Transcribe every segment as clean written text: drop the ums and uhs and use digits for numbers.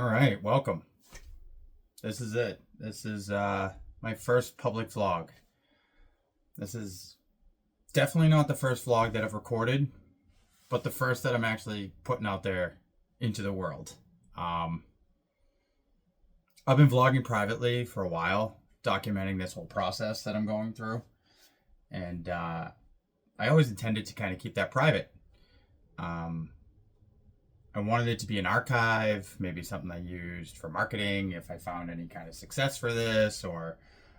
All right, welcome. This is it. This is my first public vlog. This is definitely not the first vlog that I've recorded, but the first that I'm actually putting out there into the world. I've been vlogging privately for a while, documenting this whole process that I'm going through. And I always intended to kind of keep that private. I wanted it to be an archive, maybe something I used for marketing if I found any kind of success for this, or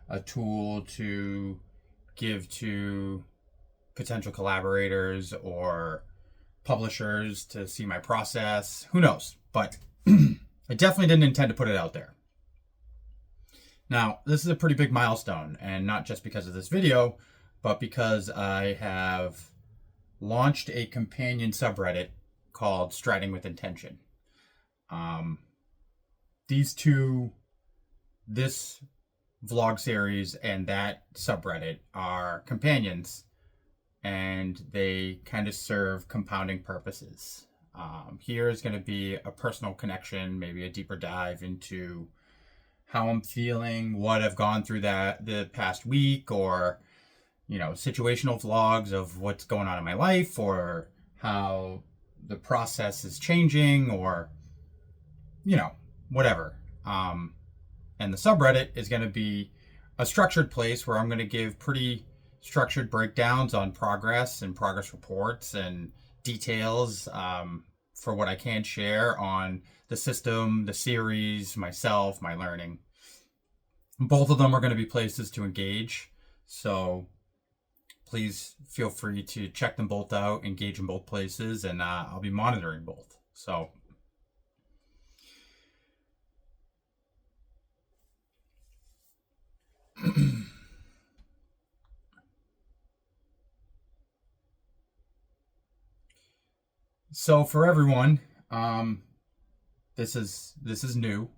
a tool to give to potential collaborators or publishers to see my process. Who knows? But I definitely didn't intend to put it out there. Now, this is a pretty big milestone, and not just because of this video, but because I have launched a companion subreddit called StridingWithIntention. This vlog series and that subreddit are companions, and they kind of serve compounding purposes. Here is going to be a personal connection, maybe a deeper dive into how I'm feeling, what I've gone through the past week, or situational vlogs of what's going on in my life, or how the process is changing, or whatever. And the subreddit is going to be a structured place where I'm going to give pretty structured breakdowns on progress and progress reports and details for what I can share on the system, the series, myself, my learning. Both of them are going to be places to engage, so please feel free to check them both out, engage in both places, and I'll be monitoring both. So for everyone, this is new.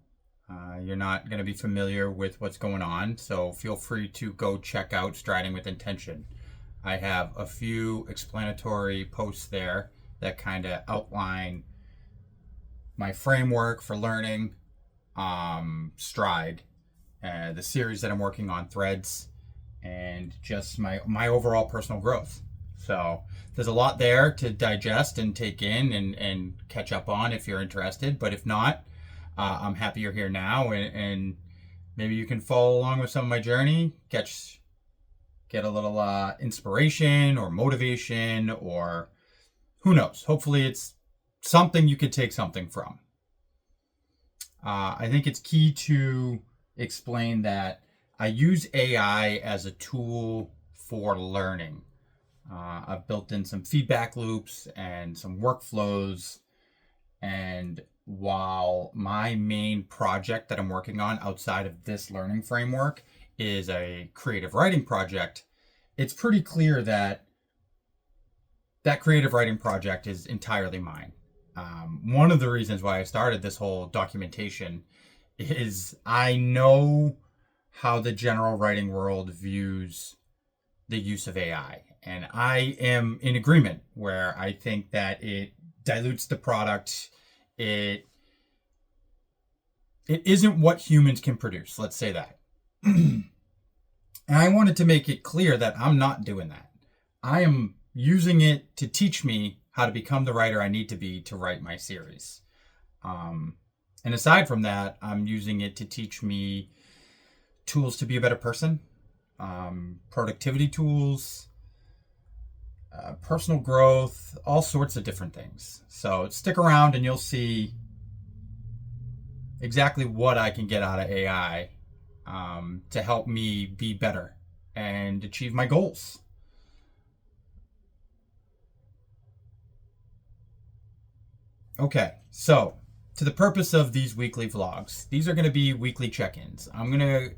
You're not going to be familiar with what's going on, so feel free to go check out Striding with Intention. I have a few explanatory posts there that kind of outline my framework for learning, Stride, the series that I'm working on, Threads, and just my overall personal growth. So there's a lot there to digest and take in and catch up on if you're interested. But if not, I'm happy you're here now, and maybe you can follow along with some of my journey, get a little inspiration or motivation, or who knows. Hopefully it's something you could take something from. I think it's key to explain that I use AI as a tool for learning. I've built in some feedback loops and some workflows, and while my main project that I'm working on outside of this learning framework is a creative writing project, it's pretty clear that creative writing project is entirely mine. One of the reasons why I started this whole documentation is I know how the general writing world views the use of AI. And I am in agreement, where I think that it dilutes the product. It isn't what humans can produce. Let's say that. And I wanted to make it clear that I'm not doing that. I am using it to teach me how to become the writer I need to be to write my series. And aside from that, I'm using it to teach me tools to be a better person, productivity tools, personal growth, all sorts of different things. So stick around and you'll see exactly what I can get out of AI to help me be better and achieve my goals. Okay, so to the purpose of these weekly vlogs, these are going to be weekly check-ins. I'm going to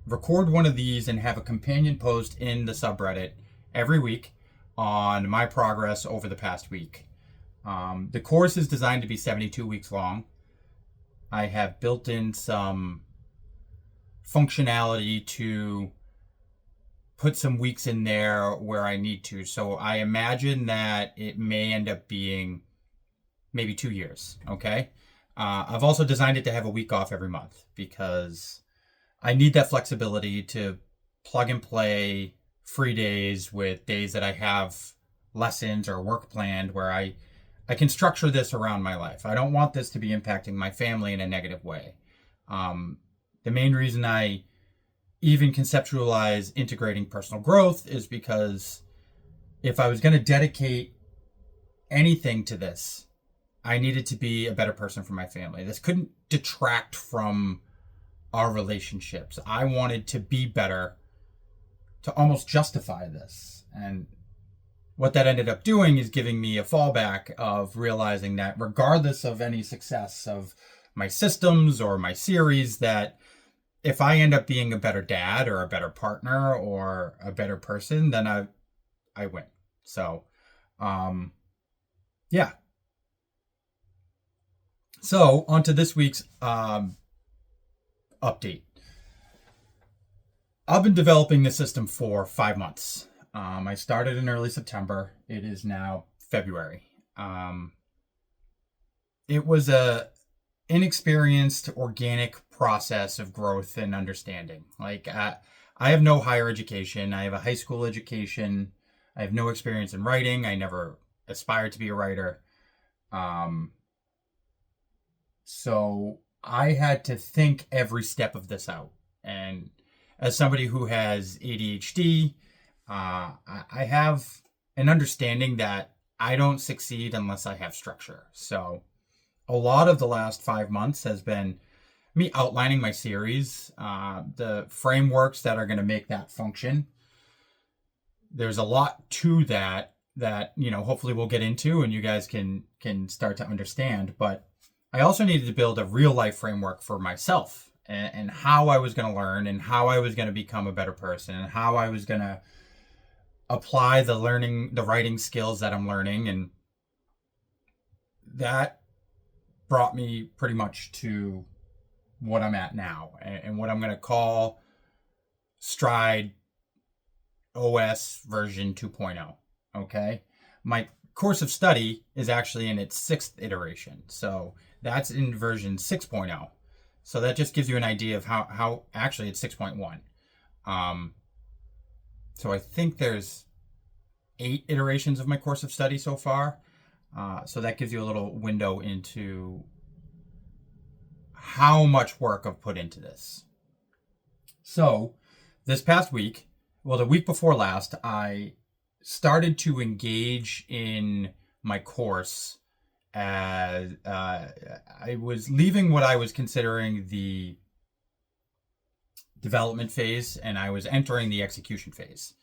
record one of these and have a companion post in the subreddit every week on my progress over the past week. The course is designed to be 72 weeks long. I have built in some functionality to put some weeks in there where I need to. So I imagine that it may end up being maybe 2 years, okay? I've also designed it to have a week off every month because I need that flexibility to plug and play free days with days that I have lessons or work planned where I can structure this around my life. I don't want this to be impacting my family in a negative way. The main reason I even conceptualize integrating personal growth is because if I was going to dedicate anything to this, I needed to be a better person for my family. This couldn't detract from our relationships. I wanted to be better to almost justify this. And what that ended up doing is giving me a fallback of realizing that regardless of any success of my systems or my series, that if I end up being a better dad or a better partner or a better person, then I win. So, yeah. So on to this week's update. I've been developing this system for 5 months. I started in early September. It is now February. It was a inexperienced, organic process of growth and understanding. Like I have no higher education. I have a high school education. I have no experience in writing. I never aspired to be a writer. So I had to think every step of this out. And as somebody who has ADHD, I have an understanding that I don't succeed unless I have structure. So a lot of the last 5 months has been me outlining my series, the frameworks that are going to make that function. There's a lot to that, hopefully we'll get into and you guys can start to understand. But I also needed to build a real life framework for myself and how I was going to learn and how I was going to become a better person and how I was going to apply the writing skills that I'm learning. And that brought me pretty much to what I'm at now and what I'm going to call STRIDE OS version 2.0. Okay. My course of study is actually in its 6th iteration. So that's in version 6.0. So that just gives you an idea of how actually it's 6.1. So I think there's 8 iterations of my course of study so far. So that gives you a little window into how much work I've put into this. So this past week, the week before last, I started to engage in my course as I was leaving what I was considering the development phase and I was entering the execution phase.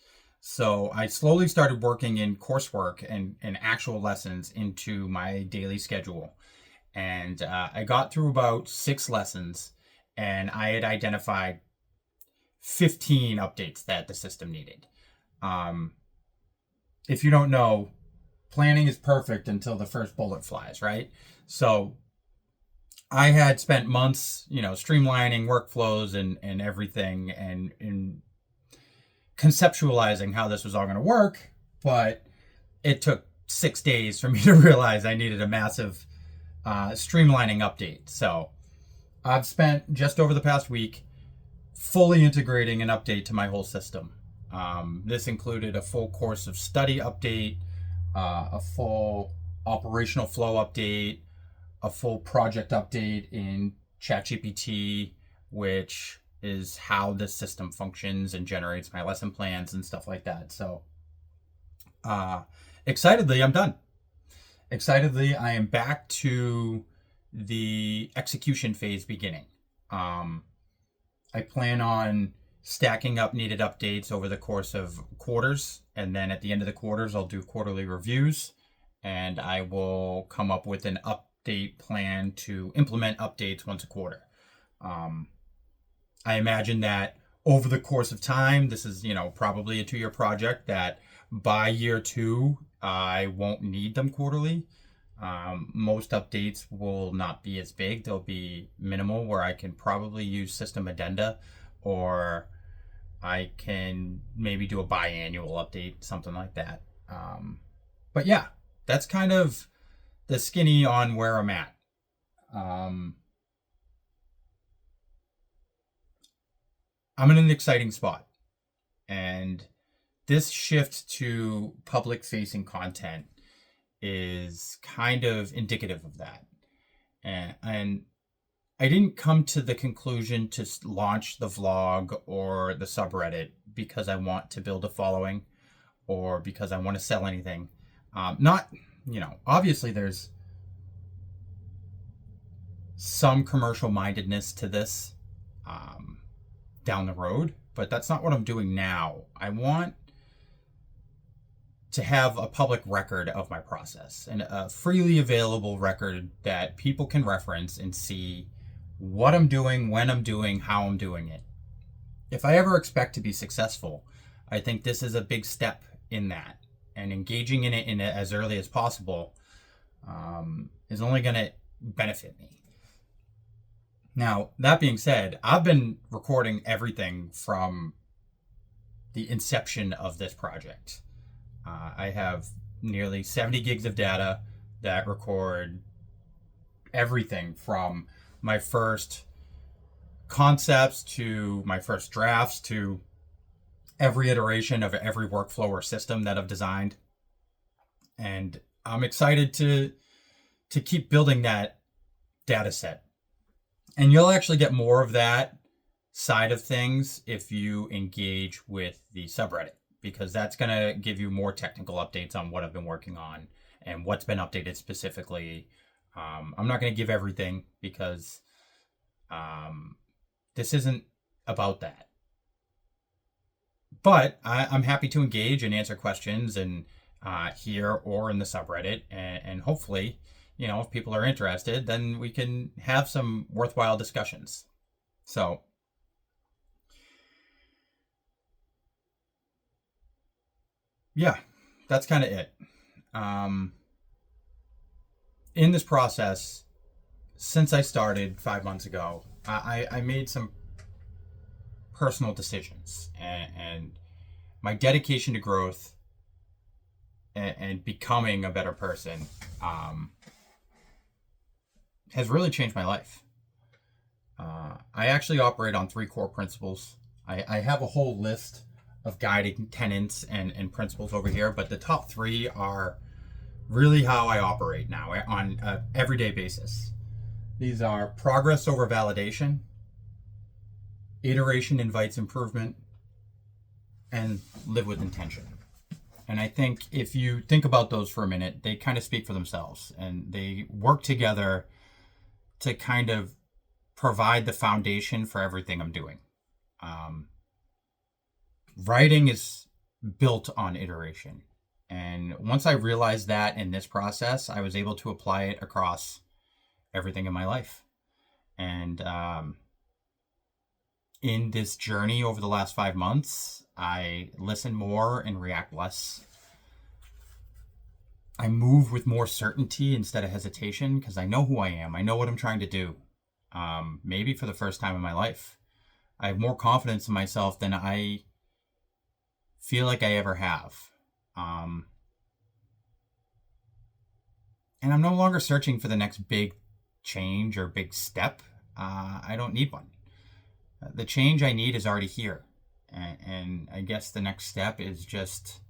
So I slowly started working in coursework and actual lessons into my daily schedule. And I got through about 6 lessons and I had identified 15 updates that the system needed. If you don't know, planning is perfect until the first bullet flies, right? So I had spent months, streamlining workflows and everything and conceptualizing how this was all going to work, but it took 6 days for me to realize I needed a massive streamlining update. So I've spent just over the past week fully integrating an update to my whole system. This included a full course of study update, a full operational flow update, a full project update in ChatGPT, which is how this system functions and generates my lesson plans and stuff like that. So excitedly, I'm done. Excitedly, I am back to the execution phase beginning. I plan on stacking up needed updates over the course of quarters. And then at the end of the quarters, I'll do quarterly reviews and I will come up with an update plan to implement updates once a quarter. I imagine that over the course of time, this is, probably a 2-year project, that by year 2, I won't need them quarterly. Most updates will not be as big. They'll be minimal where I can probably use system addenda or I can maybe do a biannual update, something like that. But yeah, that's kind of the skinny on where I'm at. I'm in an exciting spot, and this shift to public facing content is kind of indicative of that. And I didn't come to the conclusion to launch the vlog or the subreddit because I want to build a following or because I want to sell anything. Not, obviously there's some commercial mindedness to this down the road, but that's not what I'm doing now. I want to have a public record of my process and a freely available record that people can reference and see what I'm doing, when I'm doing, how I'm doing it. If I ever expect to be successful, I think this is a big step in that, and engaging in it as early as possible is only going to benefit me. Now, that being said, I've been recording everything from the inception of this project. I have nearly 70 gigs of data that record everything from my first concepts to my first drafts to every iteration of every workflow or system that I've designed. And I'm excited to keep building that data set. And you'll actually get more of that side of things if you engage with the subreddit, because that's going to give you more technical updates on what I've been working on and what's been updated specifically. I'm not going to give everything because this isn't about that. But I'm happy to engage and answer questions and here or in the subreddit. And hopefully, if people are interested, then we can have some worthwhile discussions. So yeah, that's kind of it. In this process, since I started 5 months ago, I made some personal decisions, and my dedication to growth and becoming a better person has really changed my life. I actually operate on 3 core principles. I have a whole list of guiding tenets and principles over here, but the top 3 are really how I operate now on an everyday basis. These are progress over validation, iteration invites improvement, and live with intention. And I think if you think about those for a minute, they kind of speak for themselves, and they work together to kind of provide the foundation for everything I'm doing. Writing is built on iteration. And once I realized that in this process, I was able to apply it across everything in my life. And in this journey over the last 5 months, I listen more and react less. I move with more certainty instead of hesitation because I know who I am. I know what I'm trying to do. Maybe for the first time in my life, I have more confidence in myself than I feel like I ever have. And I'm no longer searching for the next big change or big step. I don't need one. The change I need is already here. And I guess the next step is just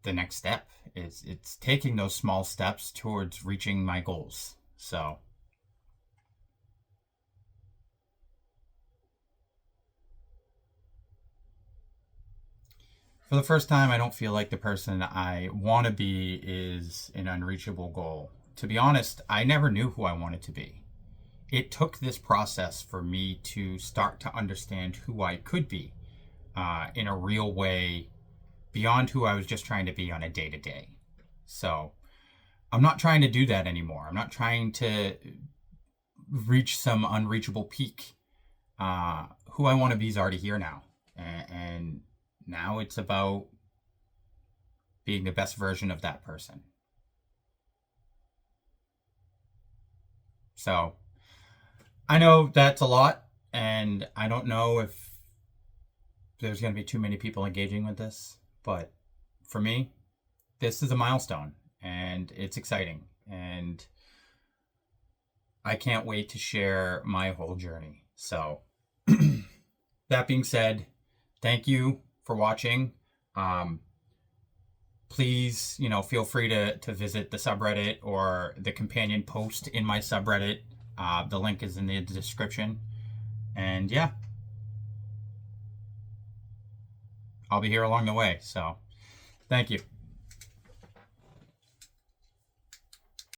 the next step. It's taking those small steps towards reaching my goals. So for the first time, I don't feel like the person I want to be is an unreachable goal. To be honest, I never knew who I wanted to be. It took this process for me to start to understand who I could be in a real way beyond who I was just trying to be on a day-to-day. So I'm not trying to do that anymore. I'm not trying to reach some unreachable peak. Who I want to be is already here now. And now it's about being the best version of that person. So I know that's a lot, and I don't know if there's going to be too many people engaging with this, but for me, this is a milestone, and it's exciting. and I can't wait to share my whole journey. So that being said, thank you for watching. Please, feel free to visit the subreddit or the companion post in my subreddit. The link is in the description. And yeah, I'll be here along the way. So thank you.